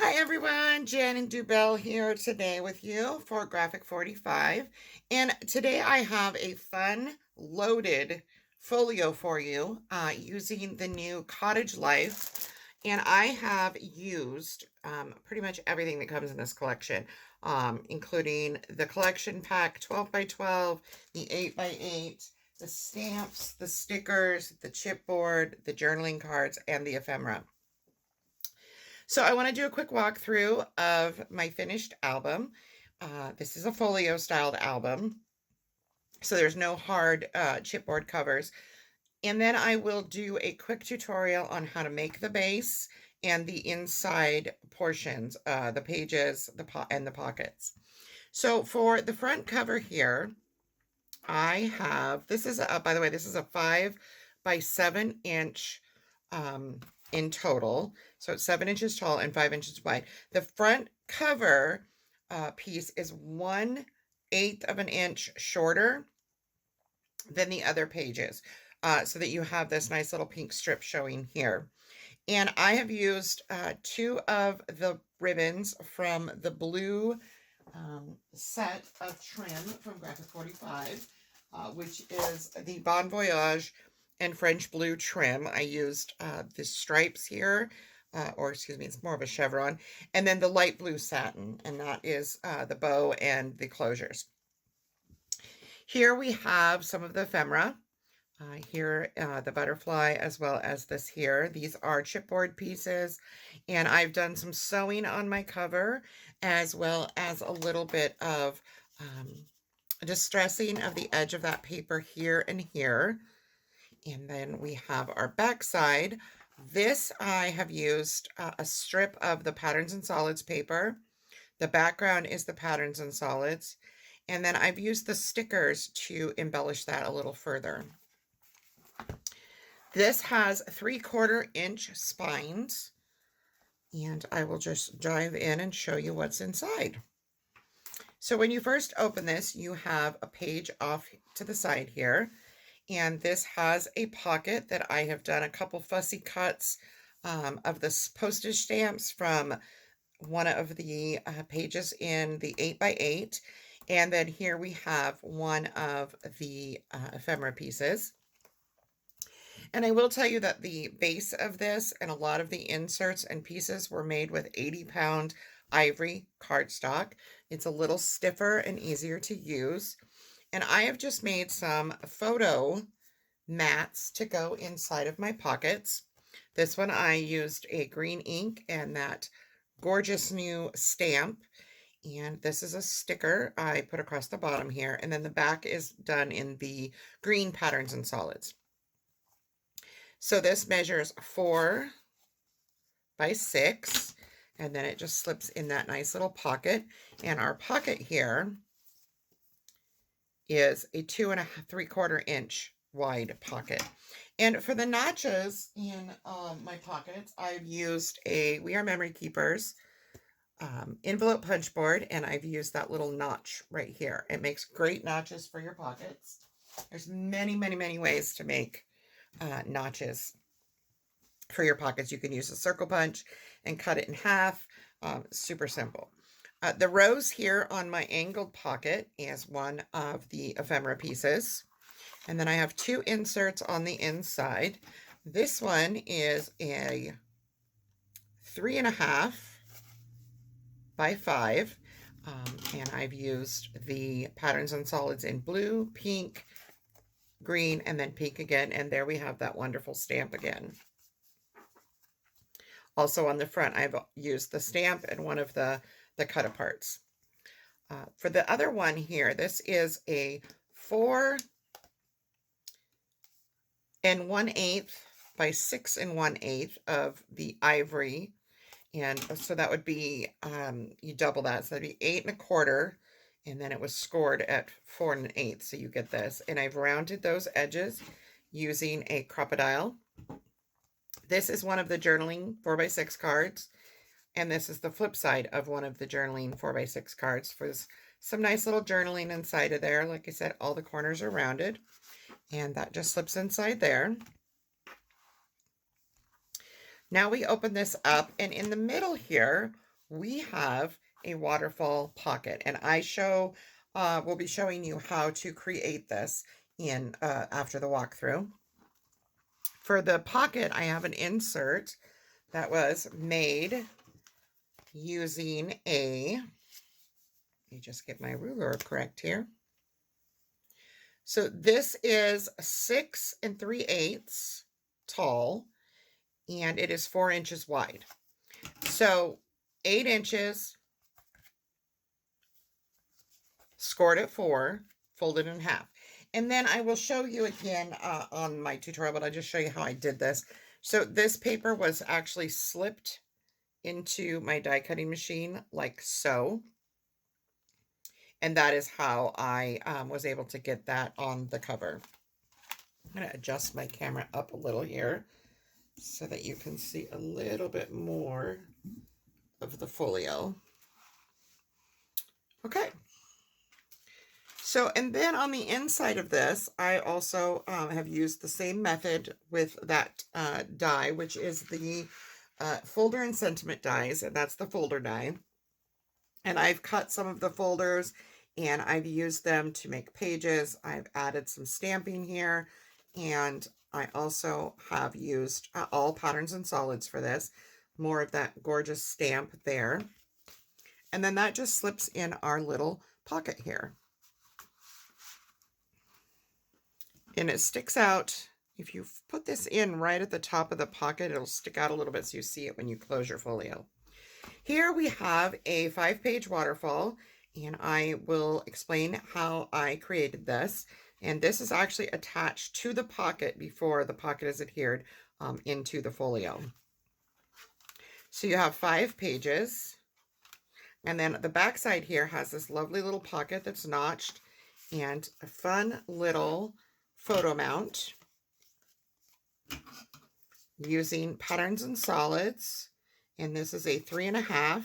Hi everyone, Jenn DuBell here today with you for Graphic 45. And today I have a fun loaded folio for you using the new Cottage Life. And I have used pretty much everything that comes in this collection, including the collection pack 12 by 12, the 8 by 8, the stamps, the stickers, the chipboard, the journaling cards, and the ephemera. So I want to do a quick walkthrough of my finished album. This is a folio styled album, so there's no hard chipboard covers. And then I will do a quick tutorial on how to make the base and the inside portions, the pages, and the pockets. So for the front cover here, I have, this is, by the way, this is a 5 by 7 inch in total. So it's 7 inches tall and 5 inches wide. The front cover piece is 1/8 of an inch shorter than the other pages, so that you have this nice little pink strip showing here. And I have used 2 of the ribbons from the blue set of trim from Graphic 45, which is the Bon Voyage and French blue trim. I used the stripes here, or excuse me, it's more of a chevron, and then the light blue satin, and that is the bow and the closures. Here we have some of the ephemera. Here, the butterfly, as well as this here. These are chipboard pieces, and I've done some sewing on my cover, as well as a little bit of distressing of the edge of that paper here and here. And then we have our back side. This I have used a strip of the Patterns&Solids paper. The background is the Patterns&Solids. And then I've used the stickers to embellish that a little further. This has 3/4 inch spines, and I will just dive in and show you what's inside. So when you first open this, you have a page off to the side here, and this has a pocket that I have done a couple fussy cuts of the postage stamps from one of the pages in the 8 by 8, and then here we have one of the ephemera pieces. And I will tell you that the base of this and a lot of the inserts and pieces were made with 80-pound ivory cardstock. It's a little stiffer and easier to use. And I have just made some photo mats to go inside of my pockets. This one I used a green ink and that gorgeous new stamp. And this is a sticker I put across the bottom here. And then the back is done in the green Patterns&Solids. So this measures 4 by 6, and then it just slips in that nice little pocket. And our pocket here is a 2 3/4 inch wide pocket. And for the notches in my pockets, I've used a We Are Memory Keepers envelope punch board, and I've used that little notch right here. It makes great notches for your pockets. There's many, many, many ways to make notches for your pockets. You can use a circle punch and cut it in half. Super simple. The rose here on my angled pocket is one of the ephemera pieces. And then I have 2 inserts on the inside. This one is a 3.5 by 5. And I've used the Patterns&Solids in blue, pink, green, and then pink again. And there we have that wonderful stamp again. Also on the front, I've used the stamp and one of the cut aparts. For the other one here, this is a 4 1/8 by 6 1/8 of the ivory. And so that would be, you double that. So that'd be 8 1/4. And then it was scored at 4 1/8. So you get this. And I've rounded those edges using a crocodile. This is one of the journaling 4 by 6 cards. And this is the flip side of one of the journaling 4 by 6 cards. For some nice little journaling inside of there. Like I said, all the corners are rounded. And that just slips inside there. Now we open this up, and in the middle here, we have a waterfall pocket, and we'll be showing you how to create this in after the walkthrough. For the pocket, I have an insert that was made using let me just get my ruler correct here. So this is 6 3/8 tall, and it is 4 inches wide. So 8 inches, scored at 4, folded in half. And then I will show you again on my tutorial, but I'll just show you how I did this. So this paper was actually slipped into my die cutting machine like so. And that is how I was able to get that on the cover. I'm going to adjust my camera up a little here so that you can see a little bit more of the folio. Okay. So, and then on the inside of this, I also have used the same method with that die, which is the folder and sentiment dies, and that's the folder die. And I've cut some of the folders and I've used them to make pages. I've added some stamping here, and I also have used all patterns and solids for this. More of that gorgeous stamp there. And then that just slips in our little pocket here. And it sticks out. If you put this in right at the top of the pocket, it'll stick out a little bit so you see it when you close your folio. Here we have a 5-page waterfall, and I will explain how I created this. And this is actually attached to the pocket before the pocket is adhered into the folio. So you have 5 pages, and then the back side here has this lovely little pocket that's notched and a fun little photo mount using Patterns and Solids. And this is a 3.5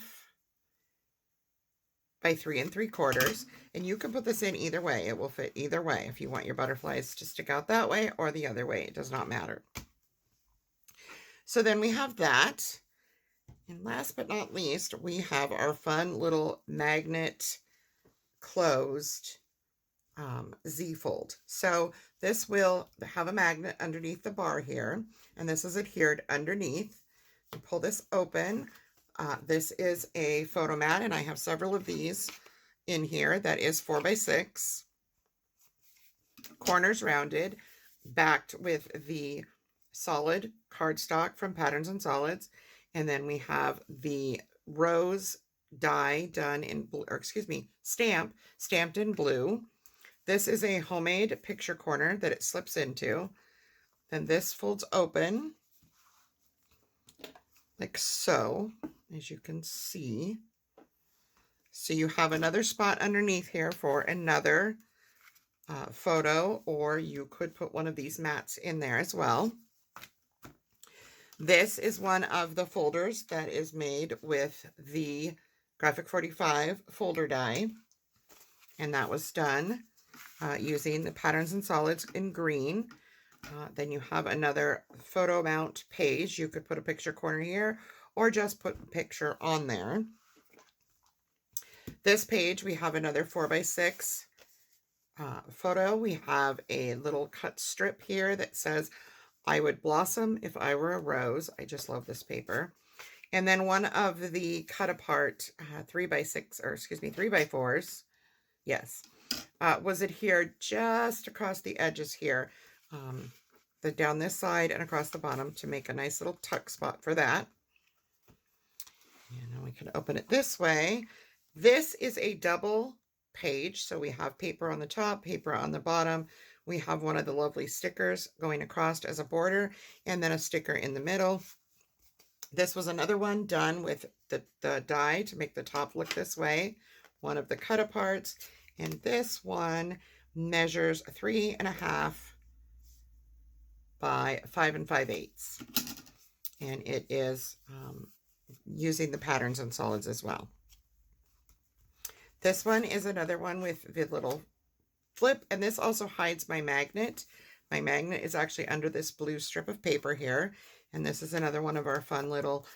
by 3 3/4. And you can put this in either way. It will fit either way. If you want your butterflies to stick out that way or the other way, it does not matter. So then we have that. And last but not least, we have our fun little magnet closed Z-fold. So this will have a magnet underneath the bar here, and this is adhered underneath. You pull this open. This is a photo mat, and I have several of these in here. That is 4 by 6, corners rounded, backed with the solid cardstock from Patterns and Solids. And then we have the rose die done in blue, or excuse me, stamped in blue. This is a homemade picture corner that it slips into. Then this folds open like so, as you can see. So you have another spot underneath here for another photo, or you could put one of these mats in there as well. This is one of the folders that is made with the Graphic 45 folder die, and that was done using the Patterns and Solids in green. Then you have another photo mount page. You could put a picture corner here or just put a picture on there. This page, we have another 4 by 6 photo. We have a little cut strip here that says, "I would blossom if I were a rose." I just love this paper. And then one of the cut apart 3 by 6, or excuse me, 3 by 4s, yes, was adhered just across the edges here, down this side and across the bottom, to make a nice little tuck spot for that. And then we can open it this way. This is a double page, so we have paper on the top, paper on the bottom. We have one of the lovely stickers going across as a border, and then a sticker in the middle. This was another one done with the die to make the top look this way, one of the cut aparts. And this one measures 3.5 by 5 5/8. And it is using the Patterns and Solids as well. This one is another one with the little flip, and this also hides my magnet. My magnet is actually under this blue strip of paper here, and this is another one of our fun little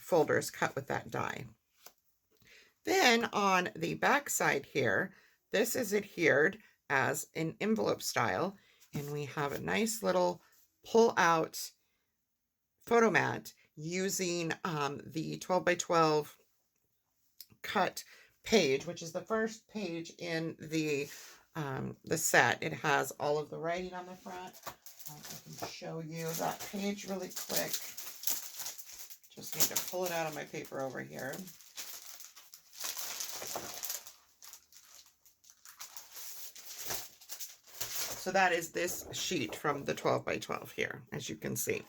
folders cut with that die. Then on the back side here, this is adhered as an envelope style, and we have a nice little pull out photo mat using the 12 by 12 cut page, which is the first page in the set. It has all of the writing on the front. I can show you that page really quick. Just need to pull it out of my paper over here. So that is this sheet from the 12 by 12 here, as you can see,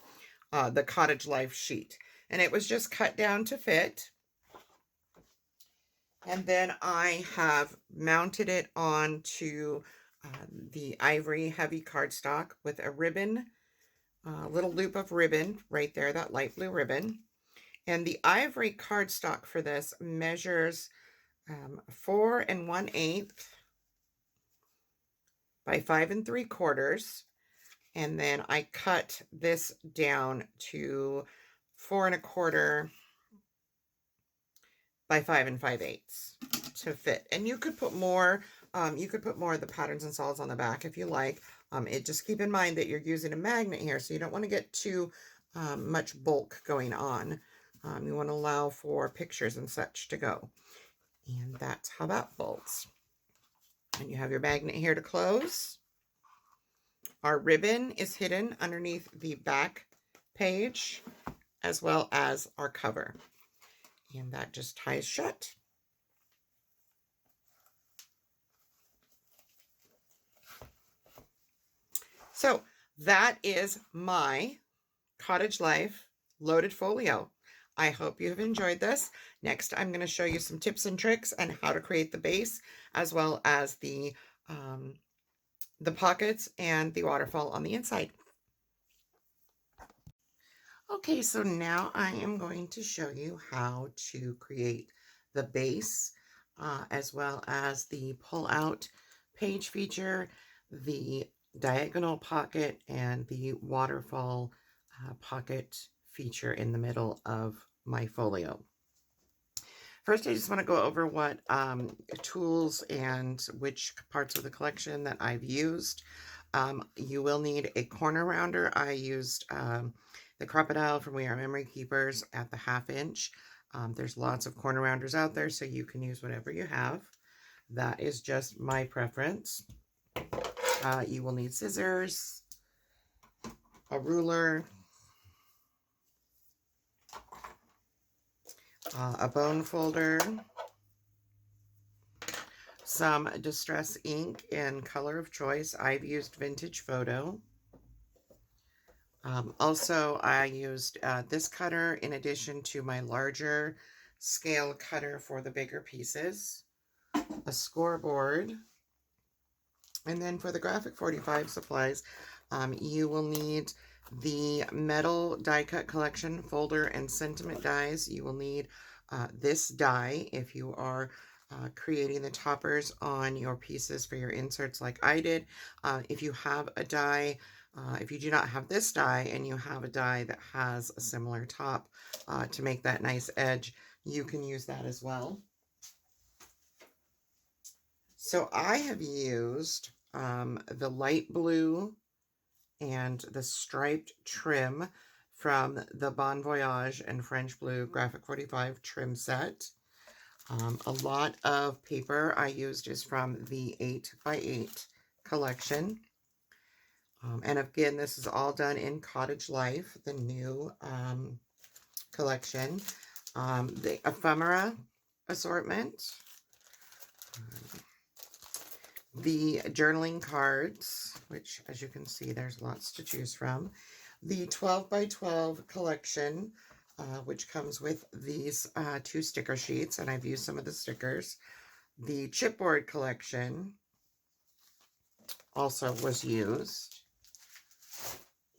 the Cottage Life sheet. And it was just cut down to fit. And then I have mounted it onto the ivory heavy cardstock with a ribbon, little loop of ribbon right there, that light blue ribbon. And the ivory cardstock for this measures 4 1/8 by 5 3/4. And then I cut this down to 4 1/4 by 5 5/8 to fit. And you could put more, of the Patterns and Solids on the back if you like. Just keep in mind that you're using a magnet here, so you don't want to get too much bulk going on. You want to allow for pictures and such to go. And that's how that bolts. And you have your magnet here to close. Our ribbon is hidden underneath the back page, as well as our cover. And that just ties shut. So that is my Cottage Life loaded folio. I hope you have enjoyed this. Next, I'm going to show you some tips and tricks on how to create the base, as well as the pockets and the waterfall on the inside. Okay, so now I am going to show you how to create the base, as well as the pull-out page feature, the diagonal pocket, and the waterfall pocket feature in the middle of my folio. First, I just want to go over what tools and which parts of the collection that I've used. You will need a corner rounder. I used the Crocodile from We Are Memory Keepers at the 1/2 inch. There's lots of corner rounders out there, so you can use whatever you have. That is just my preference. You will need scissors, a ruler, a bone folder, some distress ink in color of choice. I've used Vintage Photo. Also, I used this cutter in addition to my larger scale cutter for the bigger pieces, a scoreboard, and then for the Graphic 45 supplies, you will need the metal die cut collection folder and sentiment dies. You will need this die if you are creating the toppers on your pieces for your inserts like I did. If you have a die, if you do not have this die and you have a die that has a similar top to make that nice edge, you can use that as well. So I have used the light blue and the striped trim from the Bon Voyage and French Blue Graphic 45 trim set. A lot of paper I used is from the 8x8 collection. And again, this is all done in Cottage Life, the new collection. The Ephemera assortment. The journaling cards, which as you can see, there's lots to choose from. The 12 by 12 collection, which comes with these 2 sticker sheets, and I've used some of the stickers. The chipboard collection also was used.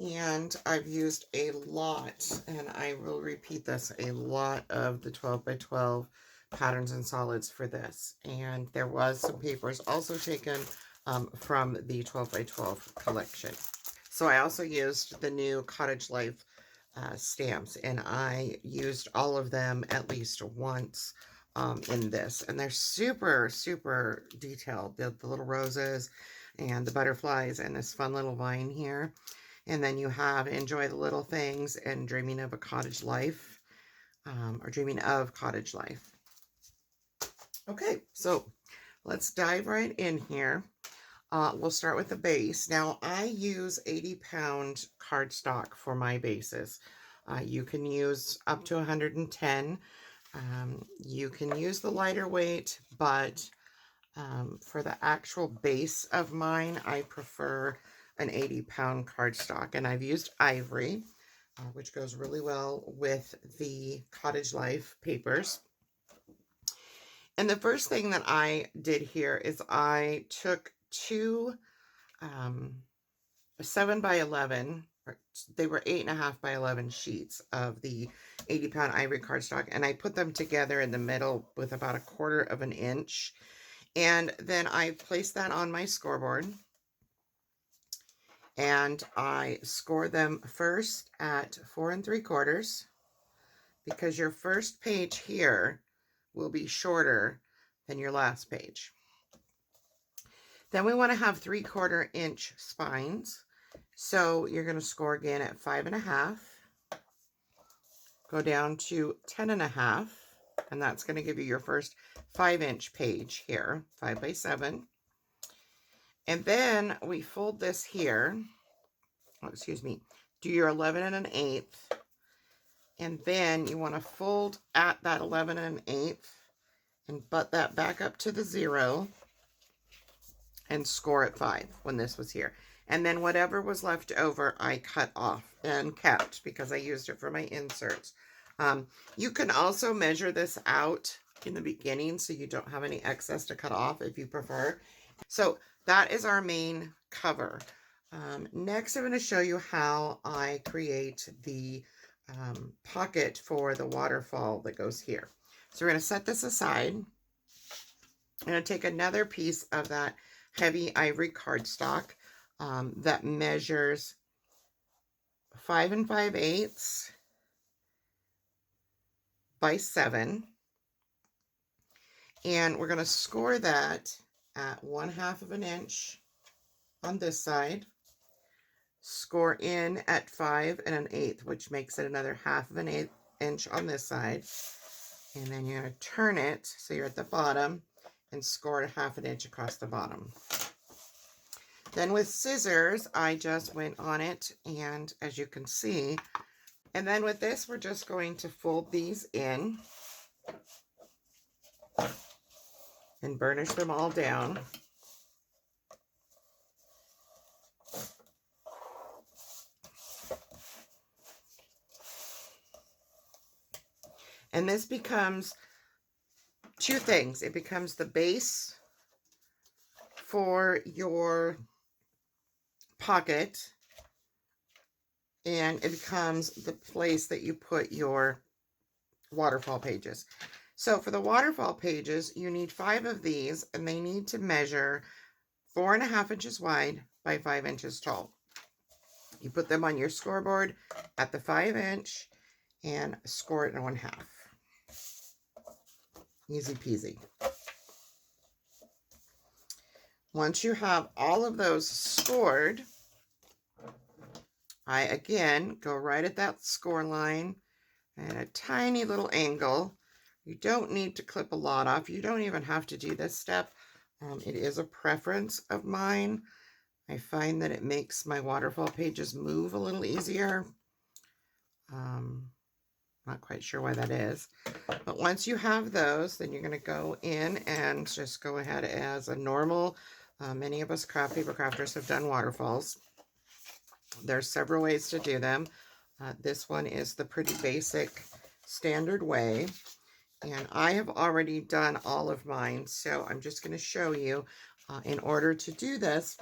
And I've used a lot, and I will repeat this, a lot of the 12 by 12 Patterns and Solids for this. And there was some papers also taken from the 12 by 12 collection. So I also used the new Cottage Life stamps, and I used all of them at least once in this, and they're super, super detailed. The little roses and the butterflies and this fun little vine here. And then you have Enjoy the Little Things and Dreaming of a Cottage Life, or Dreaming of Cottage Life. Okay, so let's dive right in here. We'll start with the base. Now, I use 80-pound cardstock for my bases. You can use up to 110. You can use the lighter weight, but for the actual base of mine, I prefer an 80-pound cardstock. And I've used ivory, which goes really well with the Cottage Life papers. And the first thing that I did here is I took two 7 by 11, or they were 8.5 by 11 sheets of the 80-pound ivory cardstock, and I put them together in the middle with about 1/4 of an inch. And then I placed that on my scoreboard, and I score them first at 4 3/4, because your first page here will be shorter than your last page. Then we want to have 3/4 inch spines. So you're going to score again at 5.5, go down to 10.5, and that's going to give you your first 5-inch page here, 5 by 7. And then we fold this here, do your 11 1/8, and then you want to fold at that 11 1/8 and butt that back up to the 0 and score at 5 when this was here. And then whatever was left over, I cut off and kept because I used it for my inserts. You can also measure this out in the beginning so you don't have any excess to cut off if you prefer. So that is our main cover. Next, I'm going to show you how I create the pocket for the waterfall that goes here. So we're going to set this aside. I'm going to take another piece of that heavy ivory cardstock that measures 5 5/8 by 7, and we're going to score that at 1/2 of an inch on this side, score in at 5 1/8, which makes it another 1/2 of an inch on this side, and then you're going to turn it so you're at the bottom and score at 1/2 inch across the bottom. Then with scissors, I just went on it, and as you can see, and then with this, we're just going to fold these in and burnish them all down. And this becomes two things. It becomes the base for your pocket, and it becomes the place that you put your waterfall pages. So for the waterfall pages, you need 5 of these, and they need to measure 4.5 inches wide by 5 inches tall. You put them on your scoreboard at the 5-inch and score it in 1/2. Easy peasy. Once you have all of those scored, I again go right at that score line at a tiny little angle. You don't need to clip a lot off. You don't even have to do this step. It is a preference of mine. I find that it makes my waterfall pages move a little easier. Not quite sure why that is. But once you have those, then you're going to go in and just go ahead as a normal. Many of us craft paper crafters have done waterfalls. There's several ways to do them. This one is the pretty basic standard way. And I have already done all of mine, so I'm just going to show you. In order to do this,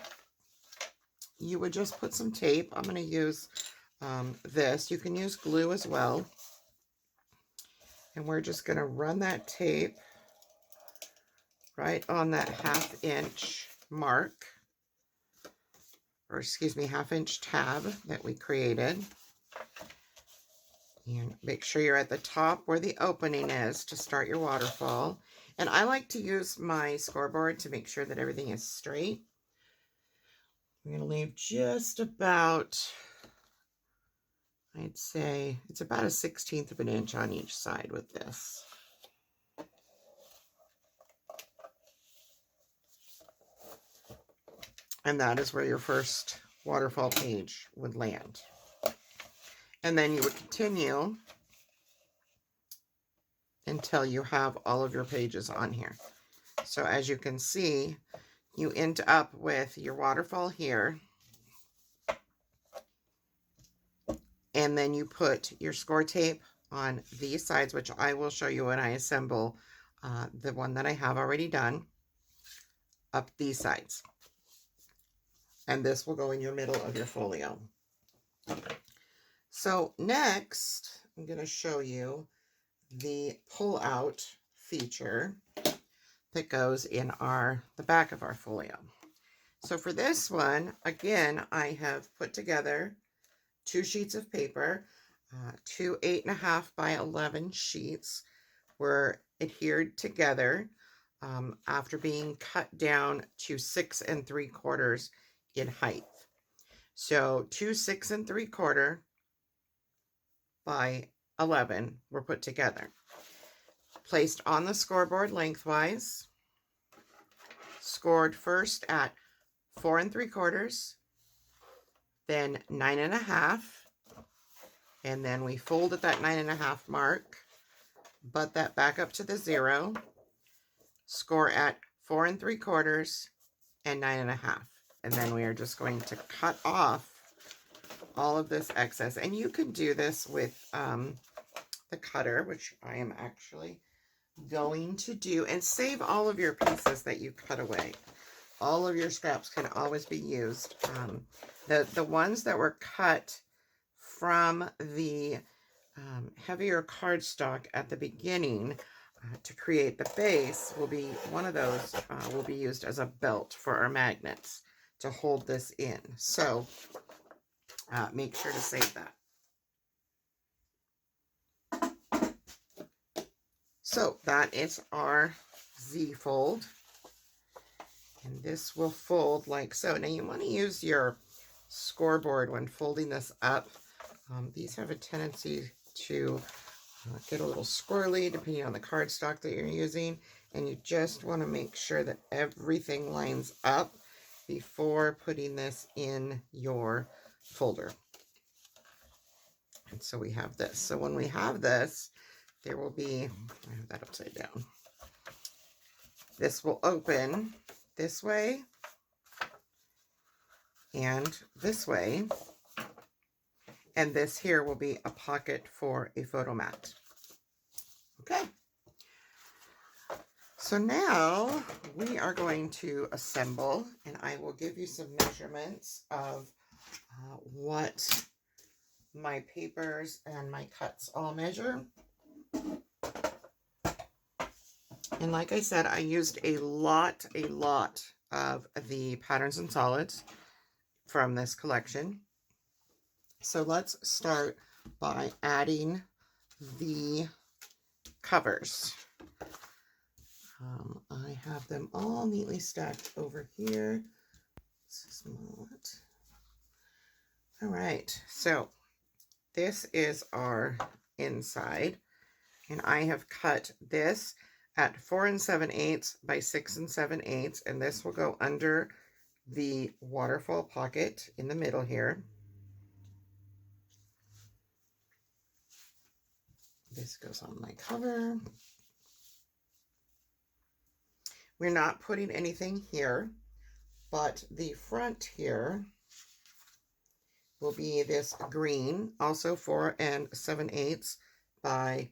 you would just put some tape. I'm going to use this. You can use glue as well. And we're just going to run that tape right on that 1/2 inch mark, or excuse me, 1/2 inch tab that we created. And make sure you're at the top where the opening is to start your waterfall. And I like to use my scoreboard to make sure that everything is straight. I'm going to leave just about, I'd say, it's about a 1/16 of an inch on each side with this. And that is where your first waterfall page would land. And then you would continue until you have all of your pages on here. So as you can see, you end up with your waterfall here. And then you put your score tape on these sides, which I will show you when I assemble the one that I have already done, up these sides. And this will go in your middle of your folio. So next, I'm going to show you the pull-out feature that goes in the back of our folio. So for this one, again, I have put together 2 sheets of paper, 2 8.5 by 11 sheets were adhered together after being cut down to 6 3/4 in height. So 2 6 3/4 by 11 were put together, placed on the scoreboard lengthwise, scored first at 4 3/4, then 9.5, and then we fold at that 9.5 mark, butt that back up to the 0, score at 4 3/4 and 9.5, and then we are just going to cut off all of this excess. And you can do this with the cutter, which I am actually going to do, and save all of your pieces that you cut away. All of your scraps can always be used. The ones that were cut from the heavier cardstock at the beginning to create the base will be, one of those will be used as a belt for our magnets to hold this in. So make sure to save that. So that is our Z fold. And this will fold like so. Now you want to use your scoreboard when folding this up. These have a tendency to get a little squirrely depending on the cardstock that you're using. And you just want to make sure that everything lines up before putting this in your folder. And so we have this. So when we have this, there will be, I have that upside down. This will open this way and this way. And this here will be a pocket for a photo mat. Okay. So now we are going to assemble, and I will give you some measurements of what my papers and my cuts all measure. And like I said, I used a lot of the Patterns and Solids from this collection. So let's start by adding the covers. I have them all neatly stacked over here. All right, so this is our inside, and I have cut this at 4 7/8 by 6 7/8, and this will go under the waterfall pocket in the middle here. This goes on my cover. We're not putting anything here, but the front here will be this green, also 4 7/8 by,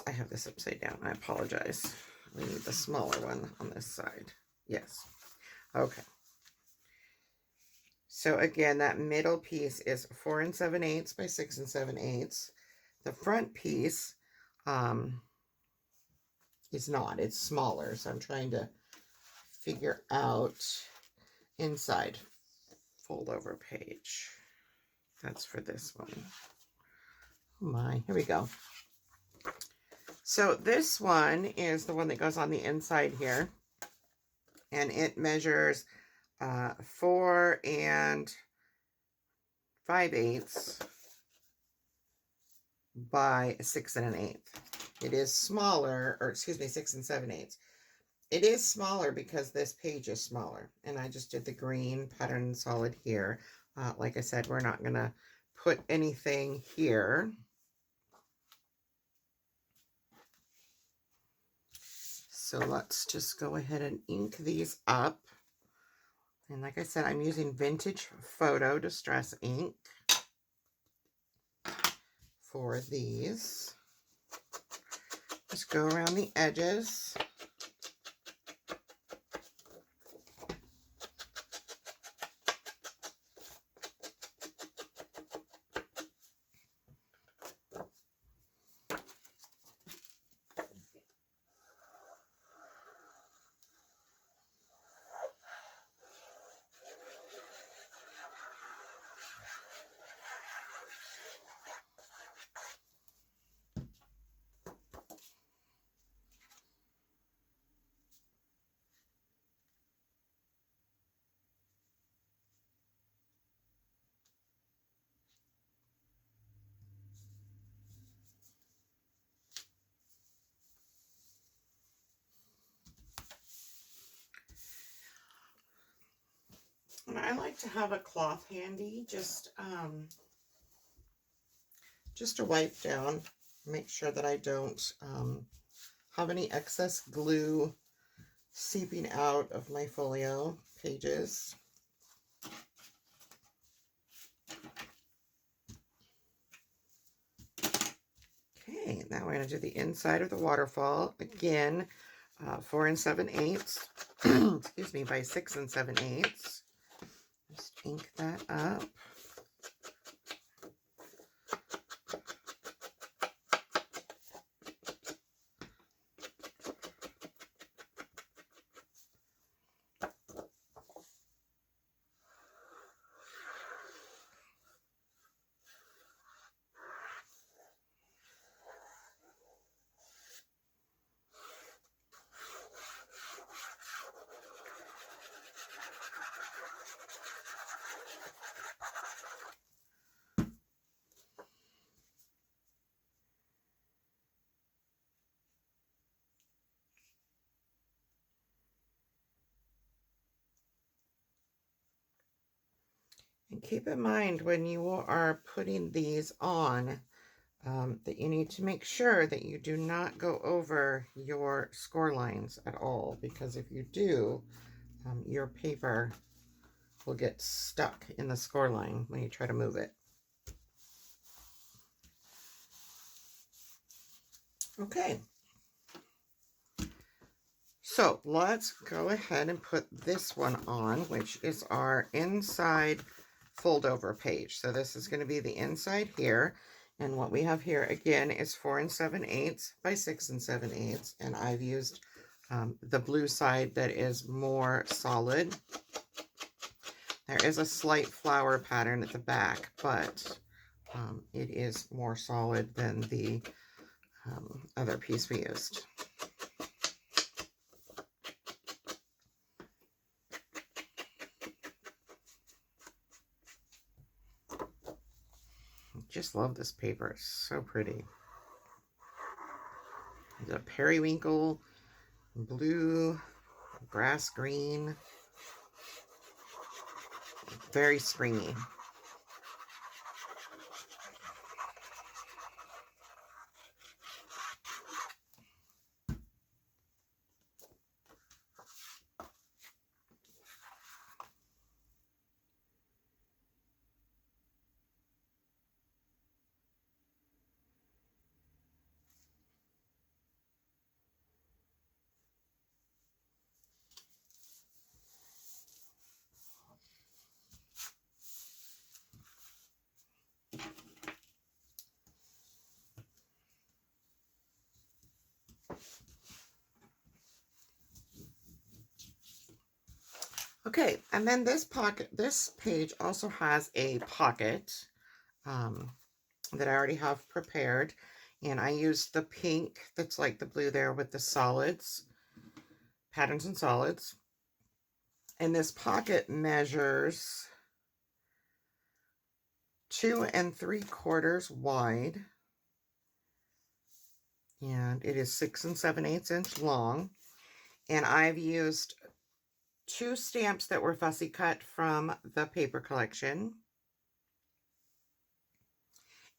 I have this upside down, I apologize. We need the smaller one on this side. Yes. Okay. So again, that middle piece is 4 7/8 by 6 7/8. The front piece is not, it's smaller. So I'm trying to figure out inside fold over page. That's for this one. Oh my, here we go. So this one is the one that goes on the inside here. And it measures 4 5/8 by 6 1/8. It is smaller, or excuse me, 6 7/8. It is smaller because this page is smaller. And I just did the green pattern solid here. Like I said, we're not going to put anything here. So let's just go ahead and ink these up. And like I said, I'm using Vintage Photo Distress ink for these. Just go around the edges. And I like to have a cloth handy just to wipe down, make sure that I don't have any excess glue seeping out of my folio pages. Okay, now we're going to do the inside of the waterfall. Again, 4 7/8, excuse me, by 6 7/8. Just ink that up. And keep in mind when you are putting these on that you need to make sure that you do not go over your score lines at all, because if you do, your paper will get stuck in the score line when you try to move it. Okay. So let's go ahead and put this one on, which is our inside fold over page. So this is going to be the inside here. And what we have here again is 4 7/8 by 6 7/8. And I've used the blue side that is more solid. There is a slight flower pattern at the back, but it is more solid than the other piece we used. Just love this paper. It's so pretty. The periwinkle, blue, grass green. Very springy. Okay, and then this page also has a pocket that I already have prepared. And I used the pink that's like the blue there with the solids, Patterns and Solids. And this pocket measures 2 3/4 wide. And it is 6 7/8 inch long. And I've used 2 stamps that were fussy cut from the paper collection.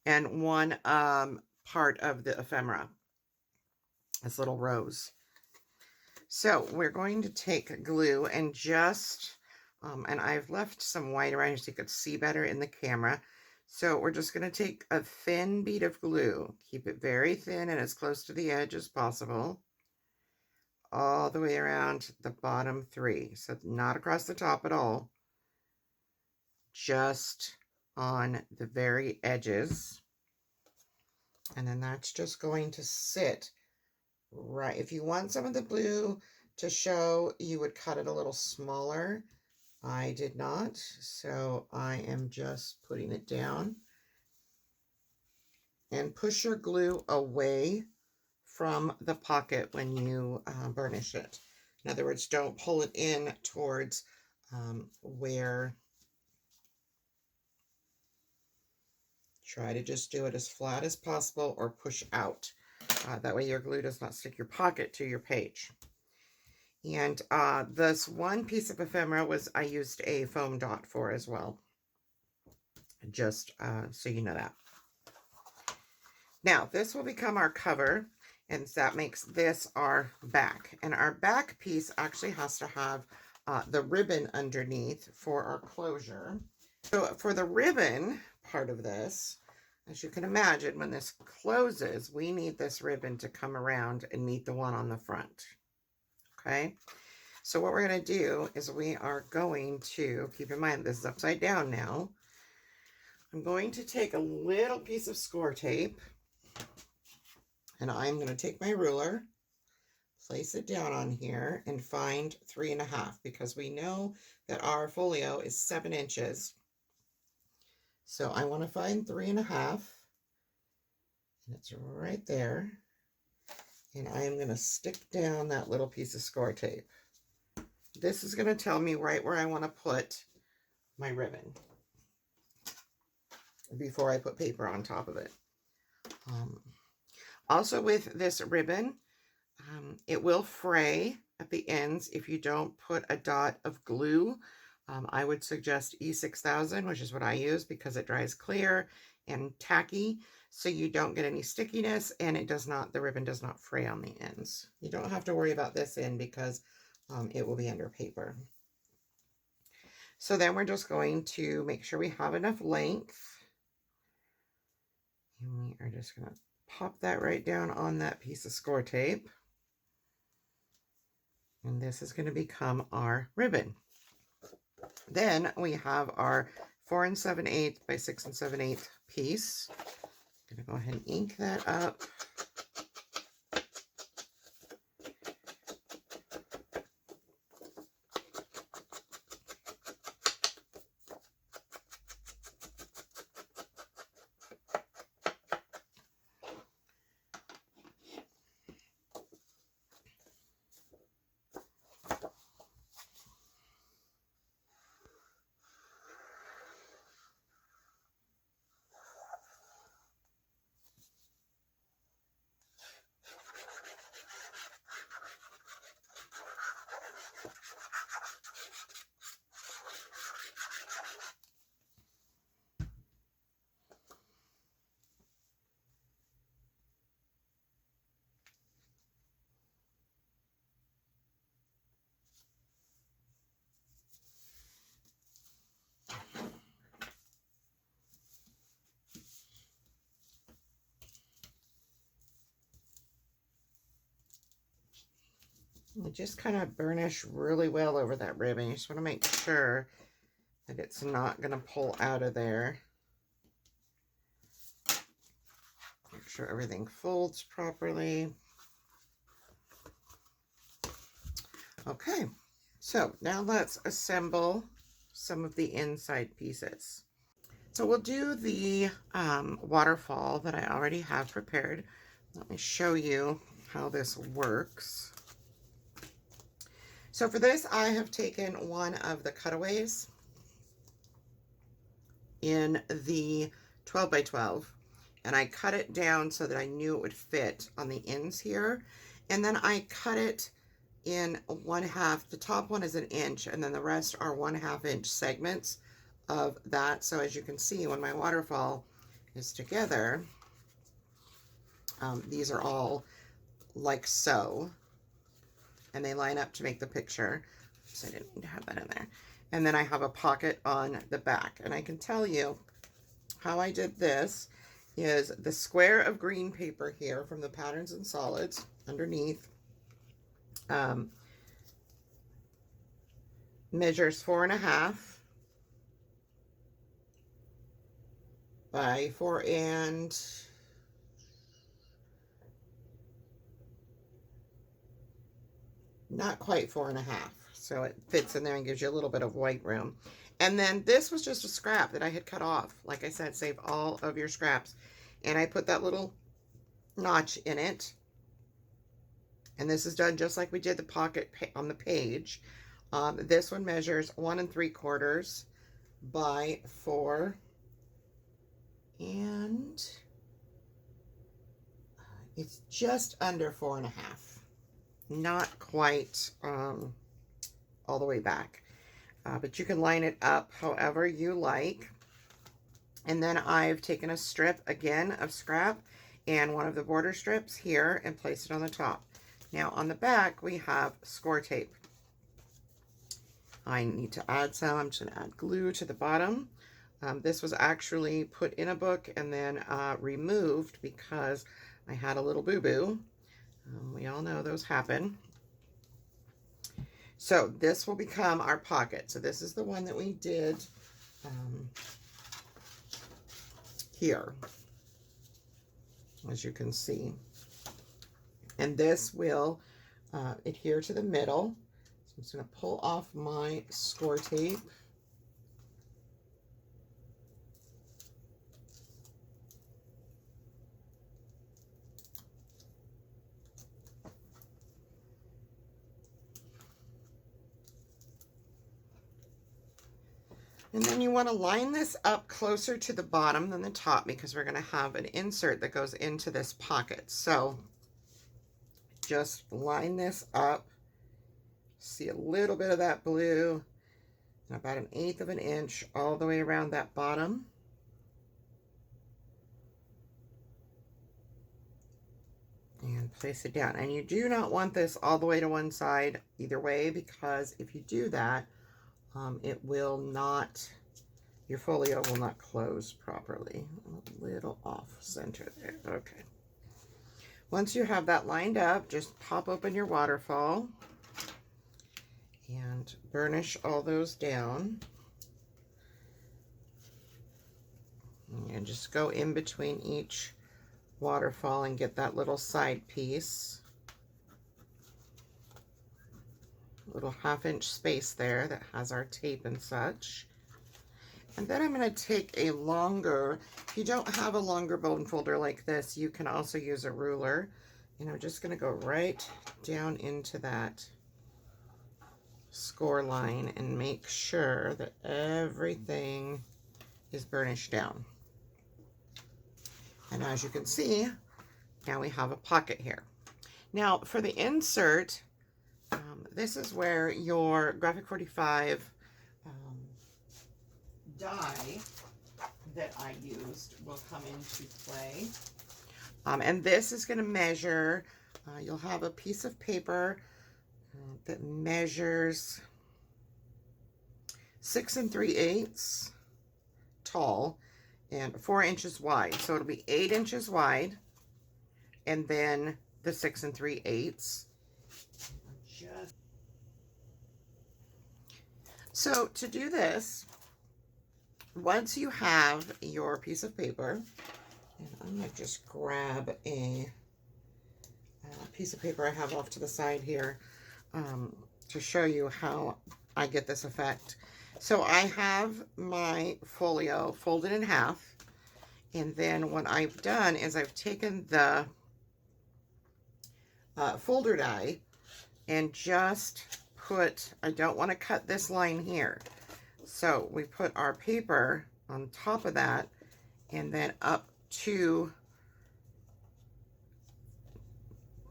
And one part of the ephemera, this little rose. So we're going to take glue and just, and I've left some white around so you could see better in the camera. So we're just going to take a thin bead of glue, keep it very thin and as close to the edge as possible, all the way around the bottom 3. So not across the top at all, just on the very edges. And then that's just going to sit right. If you want some of the blue to show, you would cut it a little smaller. I did not, so I am just putting it down. And push your glue away from the pocket when you burnish it. In other words, don't pull it in towards where. Try to just do it as flat as possible or push out. That way your glue does not stick your pocket to your page. And this one piece of ephemera I used a foam dot for as well. Just so you know that. Now, this will become our cover, and that makes this our back. And our back piece actually has to have the ribbon underneath for our closure. So for the ribbon part of this, as you can imagine, when this closes, we need this ribbon to come around and meet the one on the front. Okay, so what we're going to do is we are going to, keep in mind this is upside down now, I'm going to take a little piece of score tape, and I'm going to take my ruler, place it down on here, and find 3.5, because we know that our folio is 7 inches. So I want to find 3.5, and it's right there. And I am going to stick down that little piece of score tape. This is going to tell me right where I want to put my ribbon before I put paper on top of it. Also with this ribbon, it will fray at the ends if you don't put a dot of glue. I would suggest E6000, which is what I use because it dries clear and tacky, so you don't get any stickiness, and the ribbon does not fray on the ends. You don't have to worry about this end because it will be under paper. So then we're just going to make sure we have enough length. And we are just going to pop that right down on that piece of score tape. And this is going to become our ribbon. Then we have our 4 7/8 by 6 7/8 piece. I'm going to go ahead and ink that up. And just kind of burnish really well over that ribbon. You just want to make sure that it's not going to pull out of there. Make sure everything folds properly. Okay, so now let's assemble some of the inside pieces. So we'll do the waterfall that I already have prepared. Let me show you how this works. So for this, I have taken one of the cutaways in the 12 by 12, and I cut it down so that I knew it would fit on the ends here. And then I cut it in 1/2. The top one is 1 inch, and then the rest are 1/2 inch segments of that. So as you can see, when my waterfall is together, these are all like so, and they line up to make the picture. So I didn't have that in there. And then I have a pocket on the back. And I can tell you how I did this is the square of green paper here from the Patterns&Solids underneath measures 4.5 by 4 and not quite 4.5. So it fits in there and gives you a little bit of white room. And then this was just a scrap that I had cut off. Like I said, save all of your scraps. And I put that little notch in it. And this is done just like we did the pocket on the page. This one measures 1 3/4 by 4. And it's just under 4.5. Not quite all the way back. But you can line it up however you like. And then I've taken a strip again of scrap and one of the border strips here and placed it on the top. Now on the back we have score tape. I need to add some. I'm just going to add glue to the bottom. This was actually put in a book and then removed because I had a little boo-boo. We all know those happen. So this will become our pocket. So this is the one that we did here, as you can see. And this will adhere to the middle. So I'm just going to pull off my score tape. And then you want to line this up closer to the bottom than the top because we're going to have an insert that goes into this pocket. So just line this up. See a little bit of that blue and about 1/8 of an inch all the way around that bottom. And place it down. And you do not want this all the way to one side either way, because if you do that, it will not, your folio will not close properly. A little off center there. Okay. Once you have that lined up, just pop open your waterfall and burnish all those down. And just go in between each waterfall and get that little side piece. Little 1/2 inch space there that has our tape and such. And then I'm going to take a longer, if you don't have a longer bone folder like this, you can also use a ruler. And I'm just going to go right down into that score line and make sure that everything is burnished down. And as you can see, now we have a pocket here. Now for the insert, this is where your Graphic 45 die that I used will come into play. And this is going to measure, you'll have a piece of paper that measures 6 3/8 tall and 4 inches wide. So it'll be 8 inches wide and then the 6 3/8. So to do this, once you have your piece of paper, and I'm going to just grab a piece of paper I have off to the side here to show you how I get this effect. So I have my folio folded in half, and then what I've done is I've taken the folder die and just put, I don't want to cut this line here. So we put our paper on top of that and then up to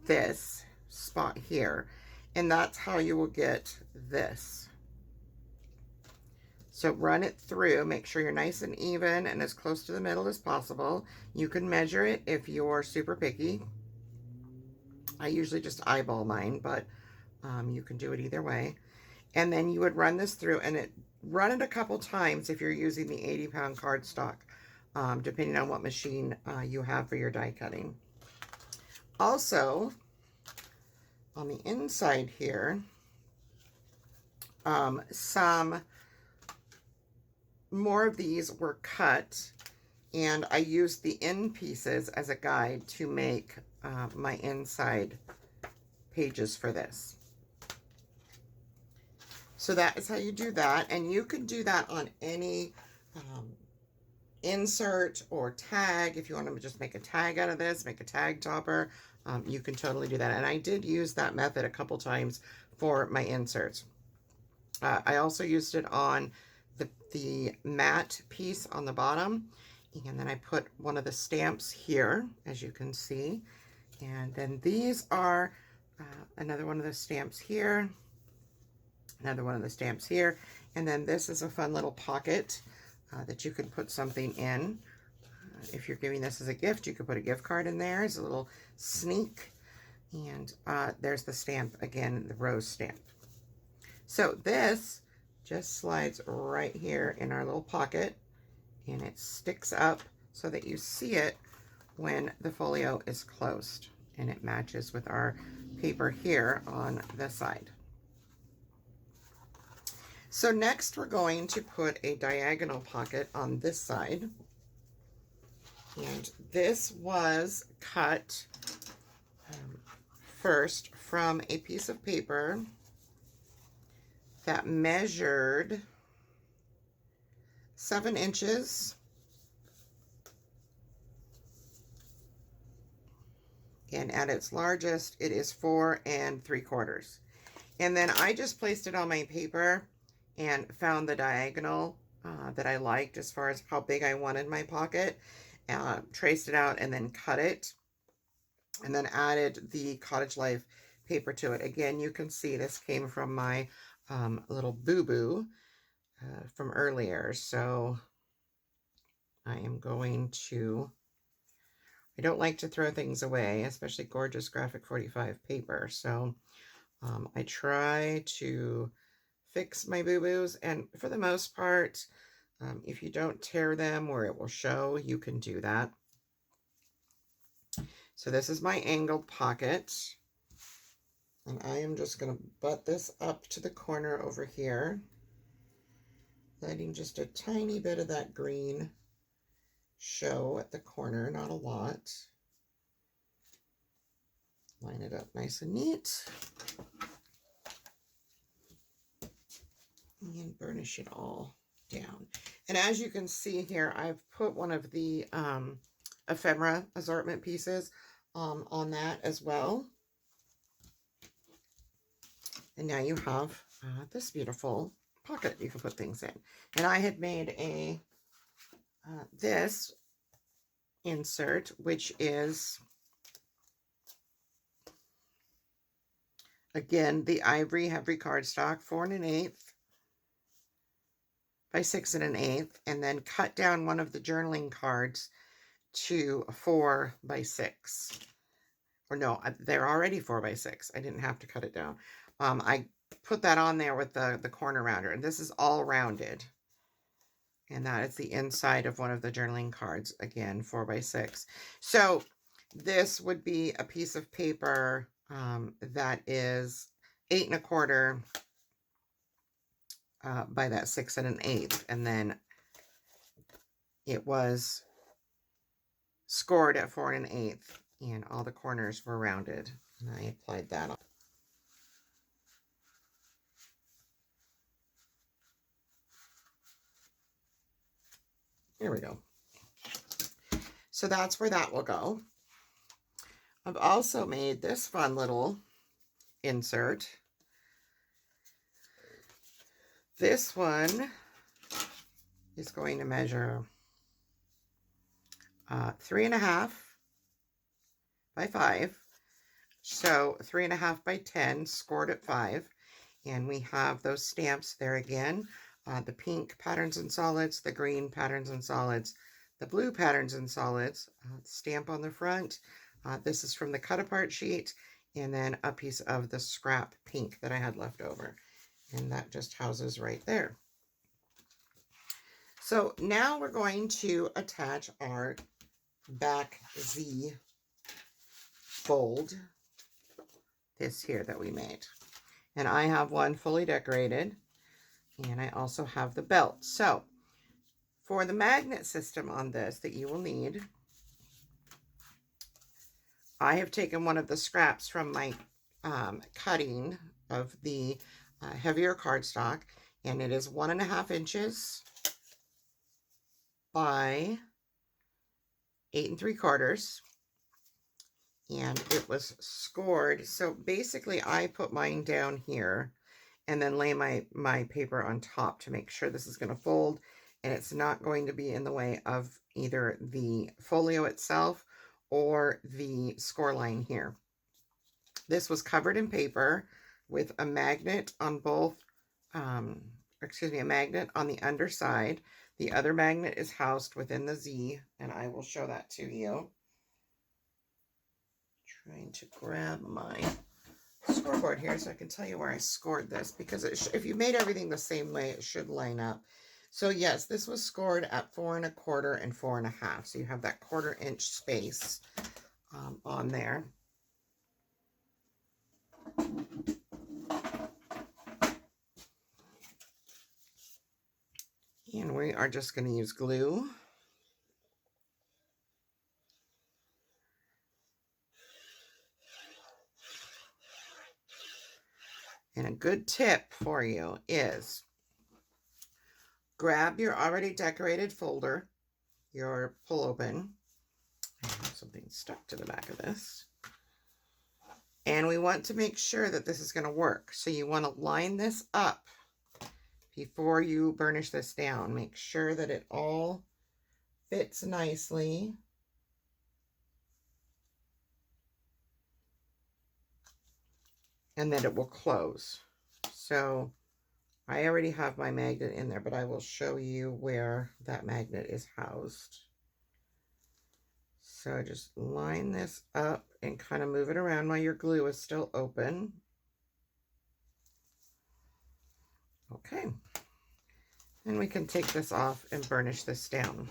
this spot here. And that's how you will get this. So run it through, make sure you're nice and even and as close to the middle as possible. You can measure it if you're super picky. I usually just eyeball mine, but you can do it either way. And then you would run this through and run it a couple times if you're using the 80-pound cardstock, depending on what machine you have for your die cutting. Also, on the inside here, some more of these were cut, and I used the end pieces as a guide to make my inside pages for this. So that is how you do that, and you could do that on any insert or tag. If you want to just make a tag out of this, make a tag topper, you can totally do that. And I did use that method a couple times for my inserts. I also used it on the matte piece on the bottom, and then I put one of the stamps here, as you can see, and then these are another one of the stamps here, another one of the stamps here, and then this is a fun little pocket that you can put something in. If you're giving this as a gift, you could put a gift card in there as a little sneak, and there's the stamp again, the rose stamp. So this just slides right here in our little pocket, and it sticks up so that you see it when the folio is closed, and it matches with our paper here on this side. So next we're going to put a diagonal pocket on this side, and this was cut first from a piece of paper that measured 7 inches and at its largest it is 4 3/4. And then I just placed it on my paper and found the diagonal that I liked as far as how big I wanted my pocket, traced it out and then cut it, and then added the Cottage Life paper to it. Again, you can see this came from my little boo-boo from earlier. So I am going to, I don't like to throw things away, especially gorgeous Graphic 45 paper. So I try to fix my boo-boos, and for the most part, if you don't tear them where it will show, you can do that. So this is my angled pocket, and I am just going to butt this up to the corner over here, letting just a tiny bit of that green show at the corner, not a lot. Line it up nice and neat, and burnish it all down. And as you can see here, I've put one of the Ephemera assortment pieces on that as well. And now you have this beautiful pocket you can put things in. And I had made a this insert, which is again the ivory heavy cardstock, 4 1/8 by 6 1/8, and then cut down one of the journaling cards to 4 by 6. Or no, they're already 4 by 6. I didn't have to cut it down. I put that on there with the corner rounder, and this is all rounded. And that is the inside of one of the journaling cards, again, 4 by 6. So this would be a piece of paper that is 8 1/4 by that 6 1/8, and then it was scored at 4 1/8, and all the corners were rounded, and I applied that on. Here we go. So that's where that will go. I've also made this fun little insert. This one is going to measure 3.5 by 5. So 3.5 by 10, scored at 5. And we have those stamps there again. The pink Patterns and Solids, the green Patterns and Solids, the blue Patterns and Solids, stamp on the front. This is from the cut apart sheet, and then a piece of the scrap pink that I had left over. And that just houses right there. So now we're going to attach our back Z fold, this here that we made. And I have one fully decorated, and I also have the belt. So for the magnet system on this that you will need, I have taken one of the scraps from my cutting of the heavier cardstock, and it is 1.5 inches by 8 3/4, and it was scored. So basically I put mine down here and then lay my paper on top to make sure this is going to fold and it's not going to be in the way of either the folio itself or the score line here. This was covered in paper with a magnet on both, a magnet on the underside. The other magnet is housed within the Z, and I will show that to you. Trying to grab my scoreboard here so I can tell you where I scored this, because if you made everything the same way, it should line up. So yes, this was scored at 4 1/4 and 4 1/2. So you have that 1/4 inch space on there. And we are just going to use glue. And a good tip for you is grab your already decorated folder, your pull open. I have something stuck to the back of this. And we want to make sure that this is going to work. So you want to line this up before you burnish this down. Make sure that it all fits nicely. And that it will close. So I already have my magnet in there, but I will show you where that magnet is housed. So just line this up and kind of move it around while your glue is still open. Okay. And we can take this off and burnish this down.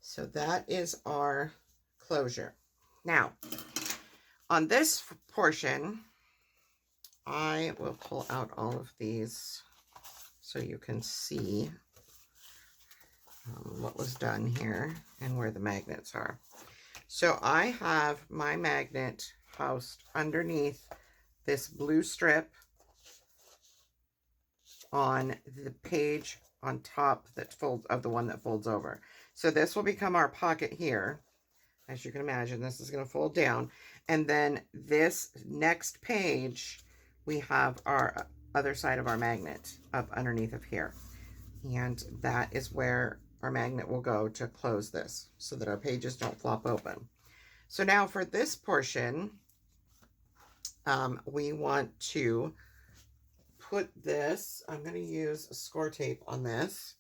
So that is our closure. Now, on this portion, I will pull out all of these so you can see what was done here and where the magnets are. So I have my magnet housed underneath this blue strip on the page on top that folds of the one that folds over. So this will become our pocket here. As you can imagine, this is going to fold down. And then this next page, we have our other side of our magnet up underneath of here. And that is where our magnet will go to close this so that our pages don't flop open. So now for this portion, we want to put this, I'm going to use a score tape on this.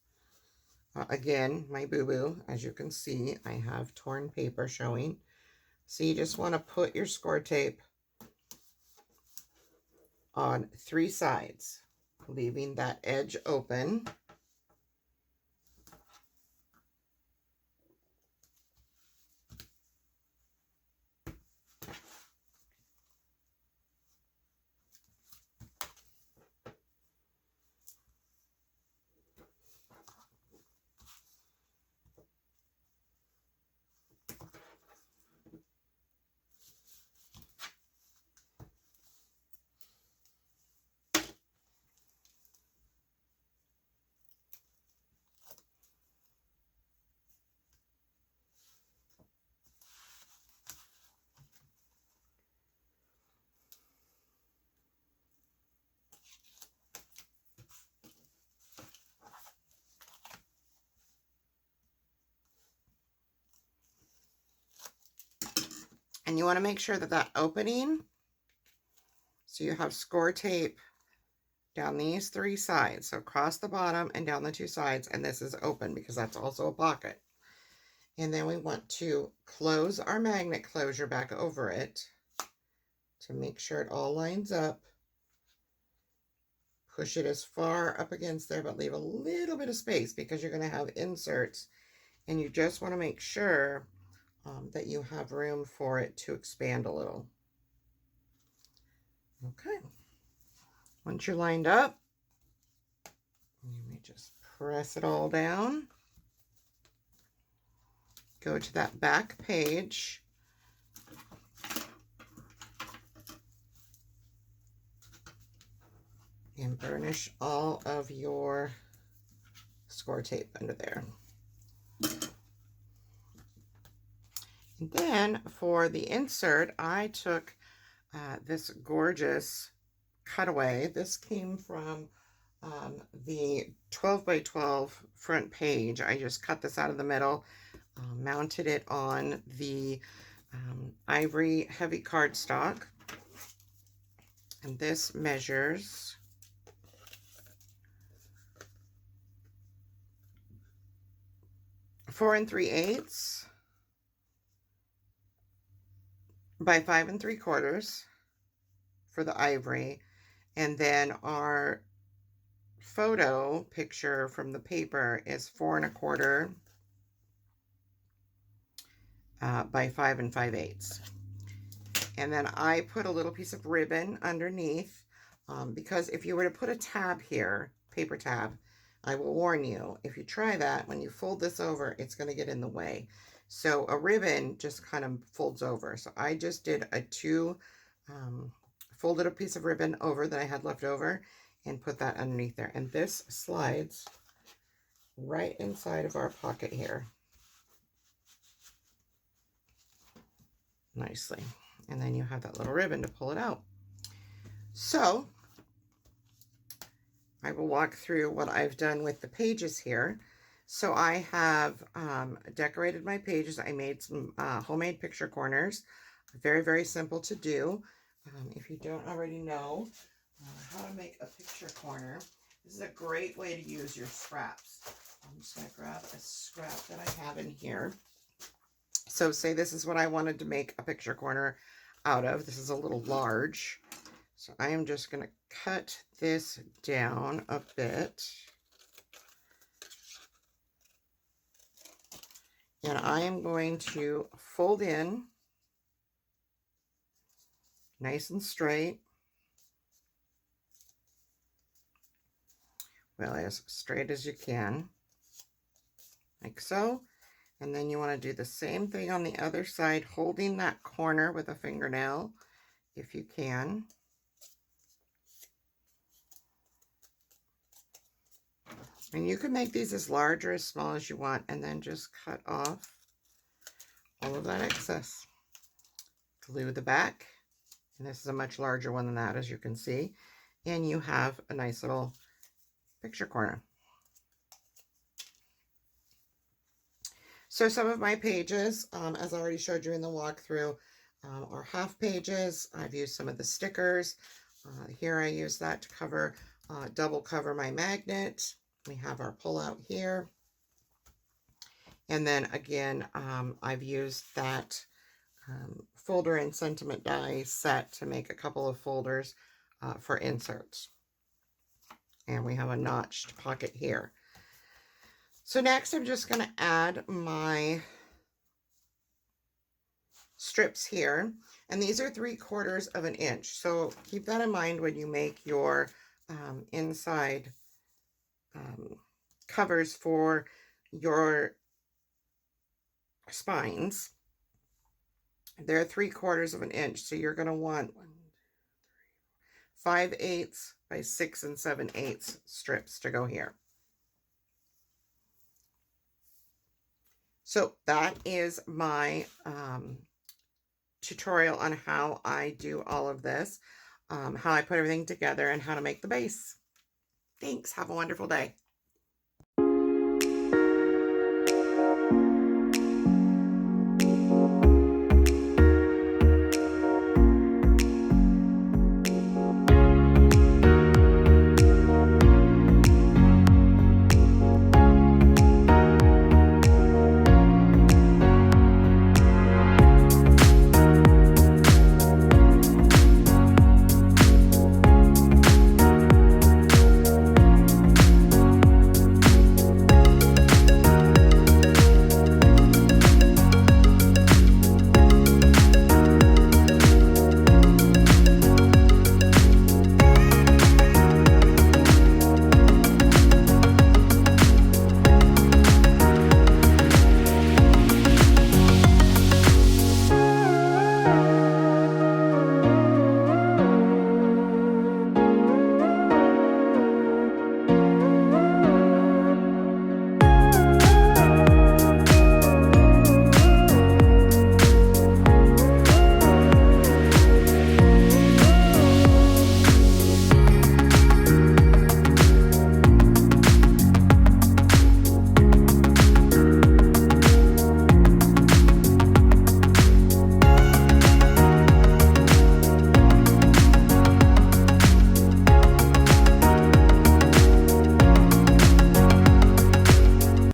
Again, my boo-boo, as you can see, I have torn paper showing. So you just want to put your score tape on 3 sides, leaving that edge open. And you want to make sure that that opening, so you have score tape down these 3 sides, so across the bottom and down the 2 sides, and this is open because that's also a pocket. And then we want to close our magnet closure back over it to make sure it all lines up. Push it as far up against there, but leave a little bit of space because you're going to have inserts, and you just want to make sure that you have room for it to expand a little. Okay. Once you're lined up, you may just press it all down. Go to that back page. And burnish all of your score tape under there. And then for the insert, I took this gorgeous cutaway. This came from the 12 by 12 front page. I just cut this out of the middle, mounted it on the ivory heavy cardstock. And this measures 4 3/8 by 5 3/4 for the ivory, and then our photo picture from the paper is 4 1/4 by 5 5/8. And then I put a little piece of ribbon underneath because if you were to put a tab here, paper tab, I will warn you, if you try that, when you fold this over, it's going to get in the way. So a ribbon just kind of folds over. So I just did a folded a piece of ribbon over that I had left over and put that underneath there. And this slides right inside of our pocket here nicely. And then you have that little ribbon to pull it out. So I will walk through what I've done with the pages here. So I have decorated my pages. I made some homemade picture corners. Very, very simple to do. If you don't already know how to make a picture corner, this is a great way to use your scraps. I'm just going to grab a scrap that I have in here. So say this is what I wanted to make a picture corner out of. This is a little large. So I am just going to cut this down a bit. And I am going to fold in nice and straight. Well, as straight as you can, like so. And then you want to do the same thing on the other side, holding that corner with a fingernail, if you can. And you can make these as large or as small as you want, and then just cut off all of that excess. Glue the back, and this is a much larger one than that, as you can see. And you have a nice little picture corner. So some of my pages, as I already showed you in the walkthrough, are half pages. I've used some of the stickers. Here I use that to cover, double cover my magnet. We have our pull-out here. And then again, I've used that folder and sentiment die set to make a couple of folders for inserts. And we have a notched pocket here. So next I'm just going to add my strips here. And these are 3/4 of an inch. So keep that in mind when you make your inside covers for your spines. They're 3/4 of an inch. So you're going to want 5/8 by 6 7/8 strips to go here. So that is my tutorial on how I do all of this, how I put everything together, and how to make the base. Thanks. Have a wonderful day.